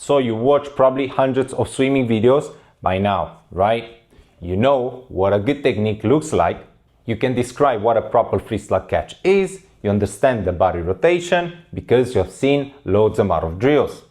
So you watch probably hundreds of swimming videos by now, right? You know what a good technique looks like. You can describe what a proper freestyle catch is. You understand the body rotation because you have seen loads amount of drills.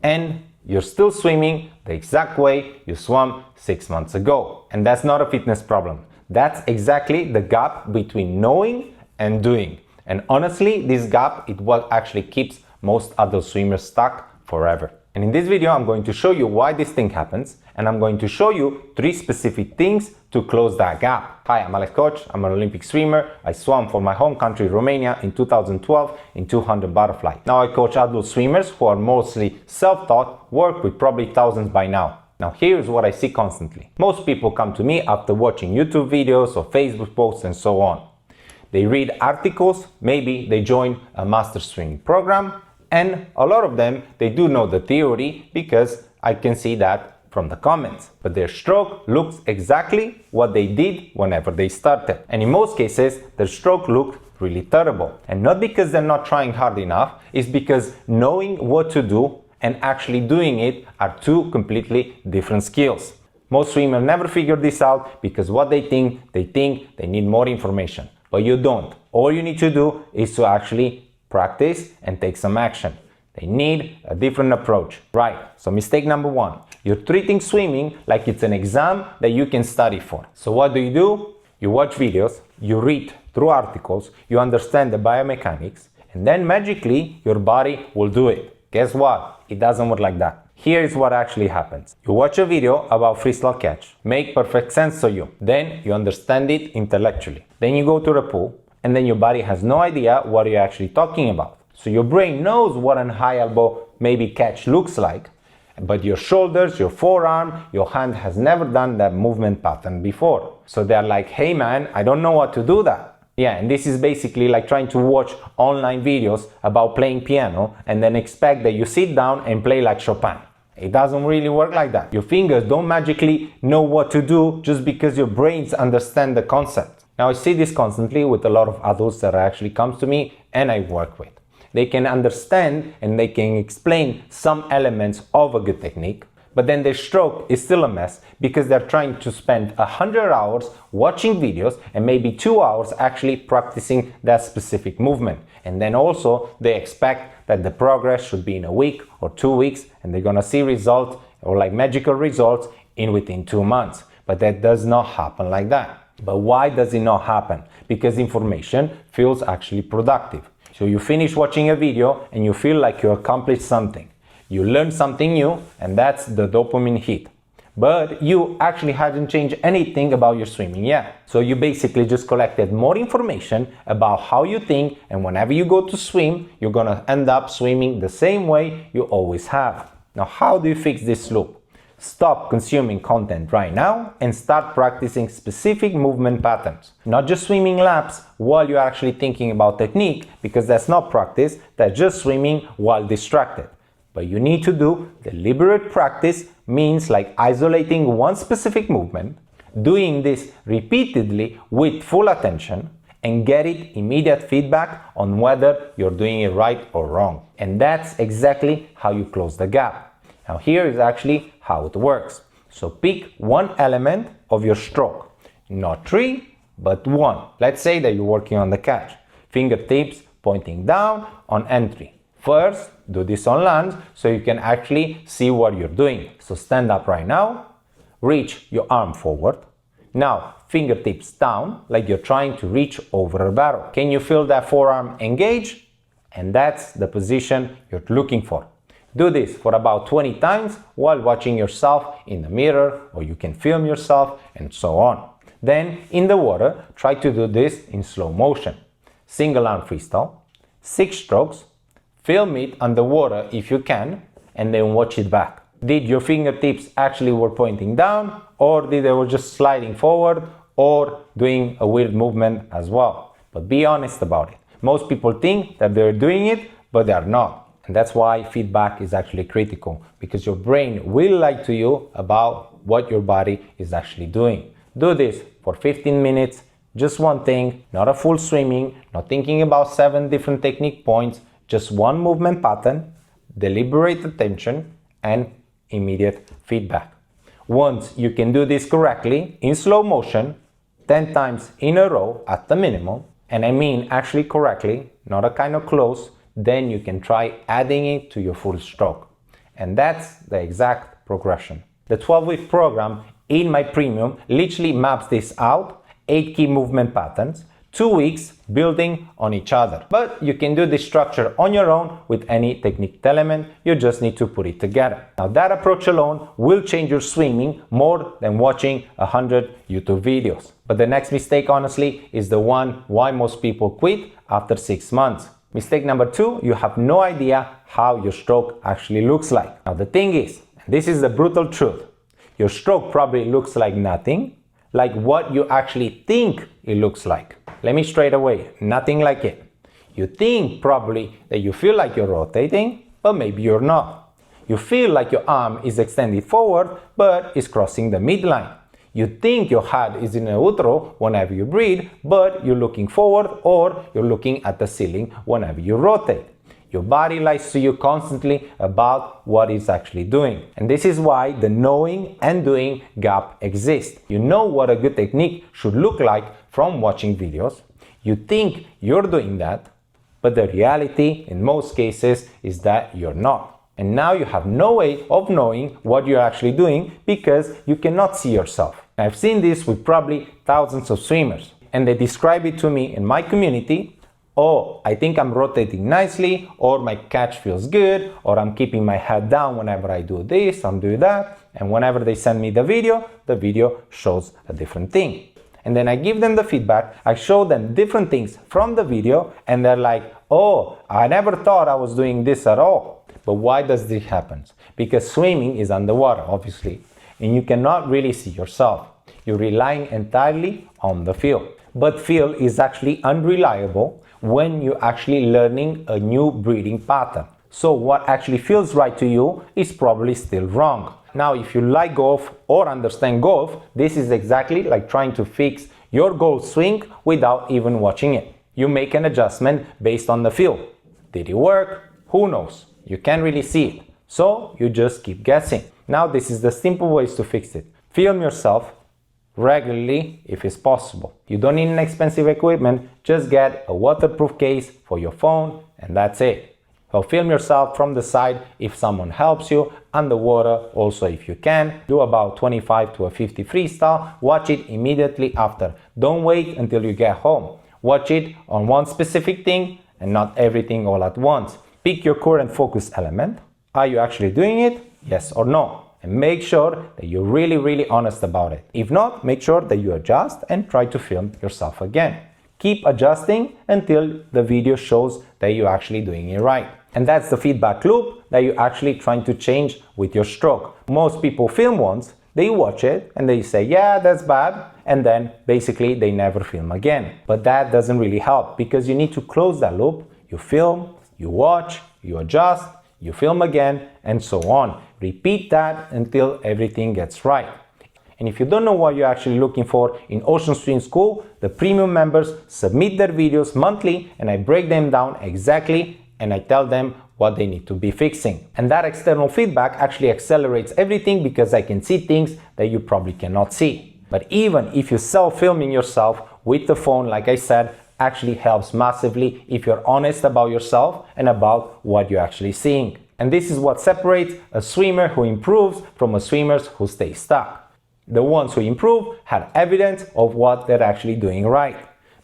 And you're still swimming the exact way you swam 6 months ago. And that's not a fitness problem. That's exactly the gap between knowing and doing. And honestly, this gap is what actually keeps most adult swimmers stuck forever. And in this video, I'm going to show you why this thing happens, and I'm going to show you 3 specific things to close that gap. Hi, I'm Alexandru Coci. I'm an Olympic swimmer. I swam for my home country, Romania, in 2012 in 200 butterfly. Now I coach adult swimmers who are mostly self-taught, work with probably thousands by now. Now here's what I see constantly. Most people come to me after watching YouTube videos or Facebook posts and so on. They read articles, maybe they join a master swimming program, and a lot of them, they do know the theory because I can see that from the comments. But their stroke looks exactly what they did whenever they started. And in most cases, their stroke looked really terrible. And not because they're not trying hard enough, it's because knowing what to do and actually doing it are 2 completely different skills. Most swimmers never figure this out because what they think they need more information. But you don't. All you need to do is to actually practice and take some action. They need a different approach. Right, so mistake number 1. You're treating swimming like it's an exam that you can study for. So what do? You watch videos, you read through articles, you understand the biomechanics, and then magically your body will do it. Guess what? It doesn't work like that. Here is what actually happens. You watch a video about freestyle catch, make perfect sense to you. Then you understand it intellectually. Then you go to the pool, and then your body has no idea what you're actually talking about. So your brain knows what a high elbow maybe catch looks like, but your shoulders, your forearm, your hand has never done that movement pattern before. So they're like, hey man, I don't know what to do that. Yeah, and this is basically like trying to watch online videos about playing piano and then expect that you sit down and play like Chopin. It doesn't really work like that. Your fingers don't magically know what to do just because your brains understand the concept. Now I see this constantly with a lot of adults that actually comes to me and I work with. They can understand and they can explain some elements of a good technique, but then their stroke is still a mess because they're trying to spend 100 hours watching videos and maybe 2 hours actually practicing that specific movement. And then also they expect that the progress should be in a week or 2 weeks and they're gonna see results or like magical results within 2 months. But that does not happen like that. But why does it not happen? Because information feels actually productive. So you finish watching a video and you feel like you accomplished something. You learned something new and that's the dopamine hit. But you actually hadn't changed anything about your swimming yet. So you basically just collected more information about how you think, and whenever you go to swim, you're gonna end up swimming the same way you always have. Now, how do you fix this loop? Stop consuming content right now and start practicing specific movement patterns. Not just swimming laps while you're actually thinking about technique, because that's not practice, that's just swimming while distracted. But you need to do deliberate practice, means like isolating one specific movement, doing this repeatedly with full attention, and get it immediate feedback on whether you're doing it right or wrong. And that's exactly how you close the gap. Now here is actually how it works. So pick one element of your stroke, not 3, but 1. Let's say that you're working on the catch. Fingertips pointing down on entry. First, do this on land so you can actually see what you're doing. So stand up right now, reach your arm forward. Now fingertips down like you're trying to reach over a barrel. Can you feel that forearm engage? And that's the position you're looking for. Do this for about 20 times while watching yourself in the mirror, or you can film yourself and so on. Then in the water, try to do this in slow motion. Single arm freestyle, 6 strokes, film it underwater if you can, and then watch it back. Did your fingertips actually were pointing down, or did they were just sliding forward or doing a weird movement as well? But be honest about it. Most people think that they're doing it, but they are not. And that's why feedback is actually critical, because your brain will lie to you about what your body is actually doing. Do this for 15 minutes, just one thing, not a full swimming, not thinking about 7 different technique points, just one movement pattern, deliberate attention, and immediate feedback. Once you can do this correctly, in slow motion, 10 times in a row at the minimum, and I mean actually correctly, not a kind of close, then you can try adding it to your full stroke. And that's the exact progression. The 12-week program in my premium literally maps this out, 8 key movement patterns, 2 weeks building on each other. But you can do this structure on your own with any technique element, you just need to put it together. Now that approach alone will change your swimming more than watching 100 YouTube videos. But the next mistake, honestly, is the one why most people quit after 6 months. Mistake number 2, you have no idea how your stroke actually looks like. Now the thing is, this is the brutal truth, your stroke probably looks like nothing, like what you actually think it looks like. Let me straight away, nothing like it. You think probably that you feel like you're rotating, but maybe you're not. You feel like your arm is extended forward, but is crossing the midline. You think your head is in neutral whenever you breathe, but you're looking forward or you're looking at the ceiling whenever you rotate. Your body lies to you constantly about what it's actually doing. And this is why the knowing and doing gap exists. You know what a good technique should look like from watching videos. You think you're doing that, but the reality in most cases is that you're not. And now you have no way of knowing what you're actually doing because you cannot see yourself. I've seen this with probably thousands of swimmers, and they describe it to me in my community. Oh, I think I'm rotating nicely, or my catch feels good, or I'm keeping my head down whenever I do this, I'm doing that. And whenever they send me the video shows a different thing. And then I give them the feedback, I show them different things from the video, and they're like, oh, I never thought I was doing this at all. But why does this happen? Because swimming is underwater, obviously, and you cannot really see yourself. You're relying entirely on the feel. But feel is actually unreliable when you're actually learning a new breathing pattern. So what actually feels right to you is probably still wrong. Now, if you like golf or understand golf, this is exactly like trying to fix your golf swing without even watching it. You make an adjustment based on the feel. Did it work? Who knows? You can't really see it. So you just keep guessing. Now, this is the simple ways to fix it. Film yourself regularly if it's possible. You don't need an expensive equipment, just get a waterproof case for your phone and that's it. So film yourself from the side if someone helps you, underwater also if you can. Do about 25 to a 50 freestyle, watch it immediately after. Don't wait until you get home. Watch it on one specific thing and not everything all at once. Pick your current focus element. Are you actually doing it? Yes or no? And make sure that you're really honest about it. If not, make sure that you adjust and try to film yourself again. Keep adjusting until the video shows that you're actually doing it right. And that's the feedback loop that you're actually trying to change with your stroke. Most people film once, they watch it and they say, yeah, that's bad. And then basically they never film again. But that doesn't really help because you need to close that loop. You film, you watch, you adjust, you film again, and so on. Repeat that until everything gets right. And if you don't know what you're actually looking for in Ocean Swim School, the premium members submit their videos monthly and I break them down exactly and I tell them what they need to be fixing. And that external feedback actually accelerates everything because I can see things that you probably cannot see. But even if you self-filming yourself with the phone, like I said, actually helps massively if you're honest about yourself and about what you're actually seeing. And this is what separates a swimmer who improves from a swimmer who stays stuck. The ones who improve have evidence of what they're actually doing right.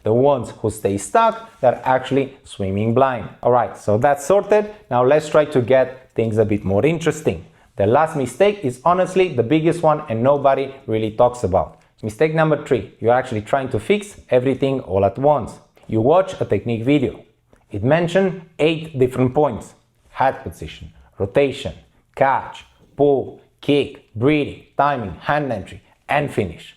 The ones who stay stuck, they're actually swimming blind. Alright, so that's sorted. Now let's try to get things a bit more interesting. The last mistake is honestly the biggest one and nobody really talks about. Mistake number 3, you're actually trying to fix everything all at once. You watch a technique video. It mentioned 8 different points: head position, rotation, catch, pull, kick, breathing, timing, hand entry, and finish.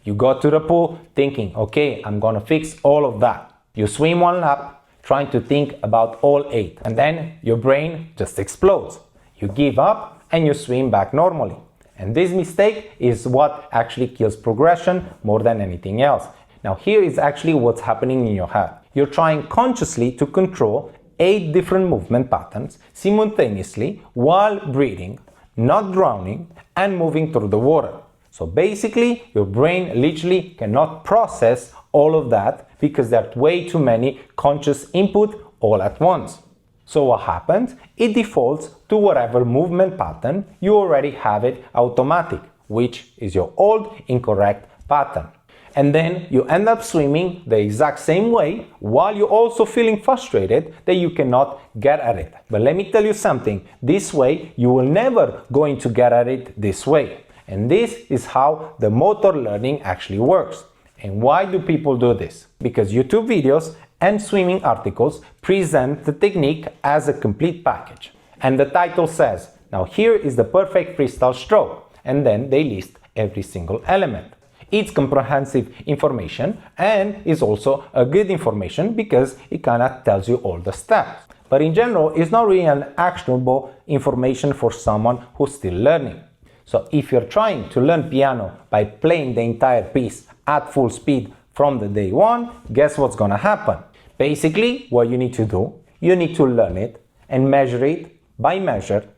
You go to the pool thinking, okay, I'm gonna fix all of that. You swim one lap trying to think about all 8, and then your brain just explodes. You give up and you swim back normally. And this mistake is what actually kills progression more than anything else. Now here is actually what's happening in your head. You're trying consciously to control 8 different movement patterns simultaneously while breathing, not drowning, and moving through the water. So basically, your brain literally cannot process all of that because there are way too many conscious input all at once. So what happens? It defaults to whatever movement pattern you already have it automatic, which is your old incorrect pattern. And then you end up swimming the exact same way while you're also feeling frustrated that you cannot get at it. But let me tell you something, this way you will never going to get at it this way. And this is how the motor learning actually works. And why do people do this? Because YouTube videos and swimming articles present the technique as a complete package. And the title says, now here is the perfect freestyle stroke. And then they list every single element. It's comprehensive information and is also a good information because it kind of tells you all the steps. But in general, it's not really an actionable information for someone who's still learning. So if you're trying to learn piano by playing the entire piece at full speed from the day one, guess what's gonna happen? Basically, what you need to do, you need to learn it and measure it by measure,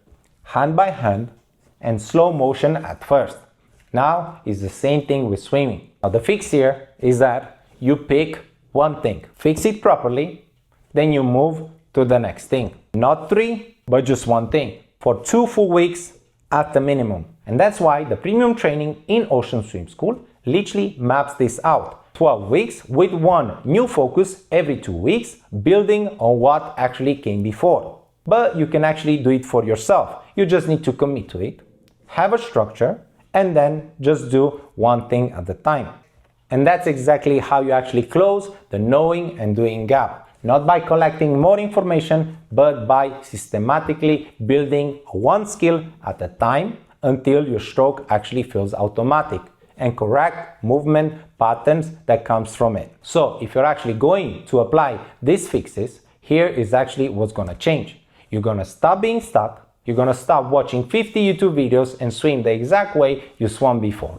hand by hand, and slow motion at first. Now it's the same thing with swimming. Now the fix here is that you pick one thing, fix it properly, then you move to the next thing. Not 3, but just one thing for 2 full weeks at the minimum. And that's why the premium training in Ocean Swim School literally maps this out. 12 weeks with one new focus every 2 weeks, building on what actually came before. But you can actually do it for yourself. You just need to commit to it, have a structure, and then just do one thing at a time. And that's exactly how you actually close the knowing and doing gap. Not by collecting more information, but by systematically building one skill at a time until your stroke actually feels automatic and correct movement patterns that comes from it. So if you're actually going to apply these fixes, here is actually what's gonna change. You're gonna stop being stuck. You're gonna stop watching 50 YouTube videos and swim the exact way you swam before.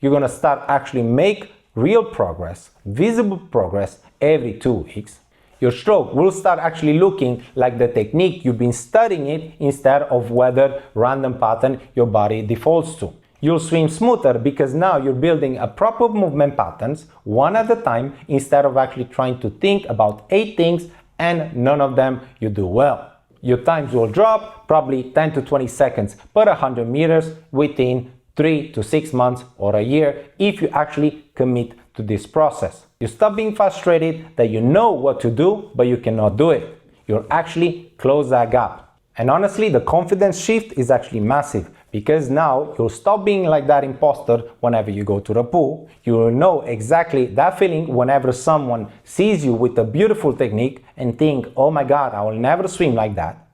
You're gonna start actually make real progress, visible progress every 2 weeks. Your stroke will start actually looking like the technique you've been studying it instead of whether random pattern your body defaults to. You'll swim smoother because now you're building a proper movement patterns one at a time instead of actually trying to think about 8 things and none of them you do well. Your times will drop probably 10 to 20 seconds per 100 meters within 3 to 6 months or a year if you actually commit to this process. You stop being frustrated that you know what to do but you cannot do it. You'll actually close that gap. And honestly, the confidence shift is actually massive because now you'll stop being like that imposter whenever you go to the pool. You will know exactly that feeling whenever someone sees you with a beautiful technique and think, oh my God, I will never swim like that.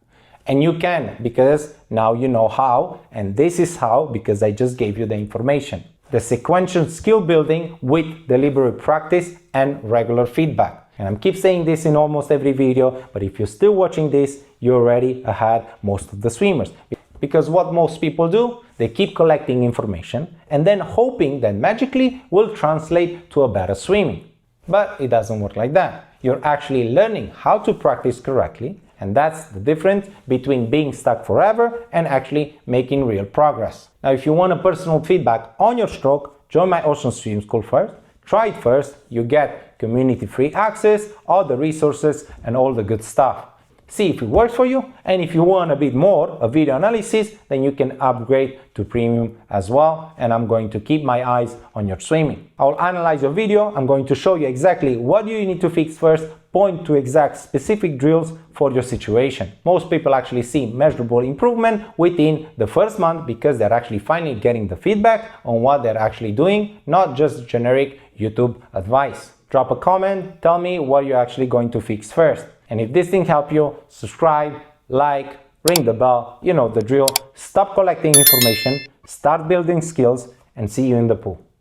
And you can, because now you know how, and this is how because I just gave you the information. The sequential skill building with deliberate practice and regular feedback. And I keep saying this in almost every video, but if you're still watching this, you're already ahead most of the swimmers. Because what most people do, they keep collecting information and then hoping that magically will translate to a better swimming. But it doesn't work like that. You're actually learning how to practice correctly, and that's the difference between being stuck forever and actually making real progress. Now, if you want a personal feedback on your stroke, join my Ocean Swim School first. Try it first. You get community free access, all the resources and all the good stuff. See if it works for you, and if you want a bit more of video analysis, then you can upgrade to premium as well, and I'm going to keep my eyes on your swimming. I'll analyze your video, I'm going to show you exactly what you need to fix first, point to exact specific drills for your situation. Most people actually see measurable improvement within the first month because they're actually finally getting the feedback on what they're actually doing, not just generic YouTube advice. Drop a comment, tell me what you're actually going to fix first. And if this thing helped you, subscribe, like, ring the bell, you know the drill. Stop collecting information, start building skills, and see you in the pool.